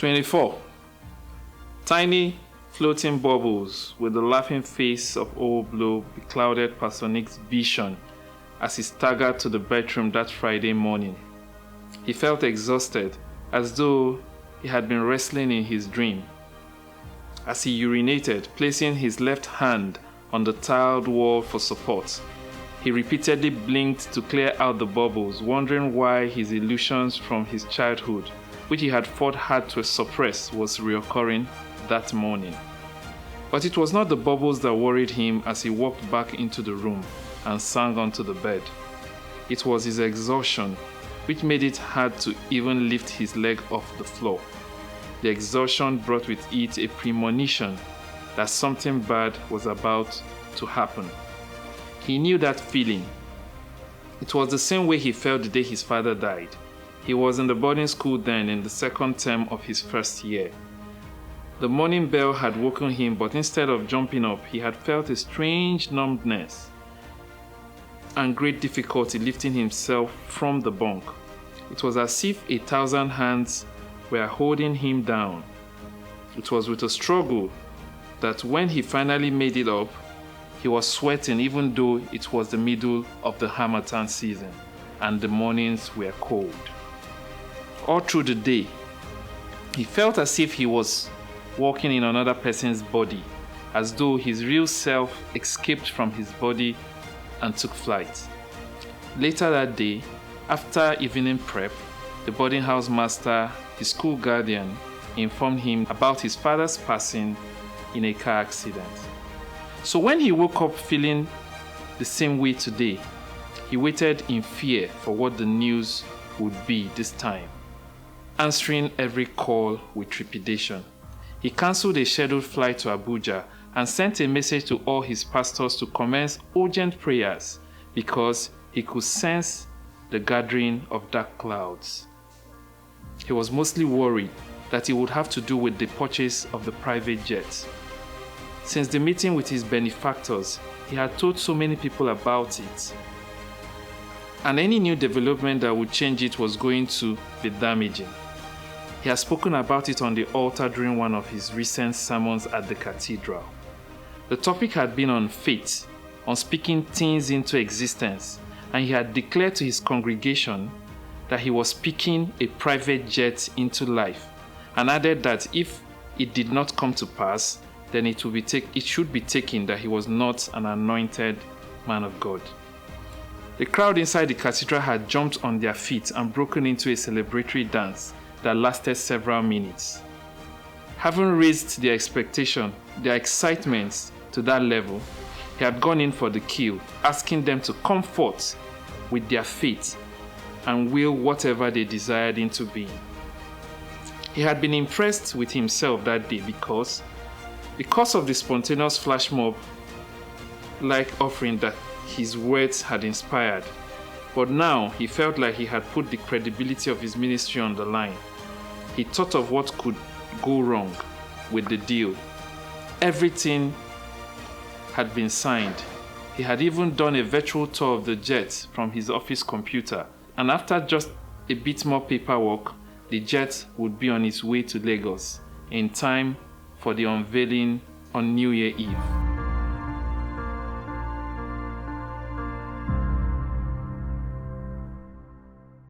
24. Tiny floating bubbles with the laughing face of old Blow beclouded Pastor Nick's vision as he staggered to the bedroom that Friday morning. He felt exhausted, as though he had been wrestling in his dream. As he urinated, placing his left hand on the tiled wall for support, he repeatedly blinked to clear out the bubbles, wondering why his illusions from his childhood, which he had fought hard to suppress, was reoccurring that morning. But it was not the bubbles that worried him as he walked back into the room and sank onto the bed. It was his exhaustion, which made it hard to even lift his leg off the floor. The exhaustion brought with it a premonition that something bad was about to happen. He knew that feeling. It was the same way he felt the day his father died. He was in the boarding school then, in the second term of his first year. The morning bell had woken him, but instead of jumping up, he had felt a strange numbness and great difficulty lifting himself from the bunk. It was as if 1,000 hands were holding him down. It was with a struggle that when he finally made it up, he was sweating even though it was the middle of the Harmattan season and the mornings were cold. All through the day, he felt as if he was walking in another person's body, as though his real self escaped from his body and took flight. Later that day, after evening prep, the boarding house master, his school guardian, informed him about his father's passing in a car accident. So when he woke up feeling the same way today, he waited in fear for what the news would be this time, answering every call with trepidation. He cancelled a scheduled flight to Abuja and sent a message to all his pastors to commence urgent prayers because he could sense the gathering of dark clouds. He was mostly worried that he would have to do with the purchase of the private jet. Since the meeting with his benefactors, he had told so many people about it, and any new development that would change it was going to be damaging. He had spoken about it on the altar during one of his recent sermons at the cathedral. The topic had been on faith, on speaking things into existence, and he had declared to his congregation that he was speaking a private jet into life, and added that if it did not come to pass, then it should be taken that he was not an anointed man of God. The crowd inside the cathedral had jumped on their feet and broken into a celebratory dance that lasted several minutes. Having raised their excitement to that level, he had gone in for the kill, asking them to come forth with their faith and will whatever they desired into being. He had been impressed with himself that day because of the spontaneous flash mob-like offering that his words had inspired. But now he felt like he had put the credibility of his ministry on the line. He thought of what could go wrong with the deal. Everything had been signed. He had even done a virtual tour of the jet from his office computer, and after just a bit more paperwork, the jet would be on its way to Lagos in time for the unveiling on New Year Eve.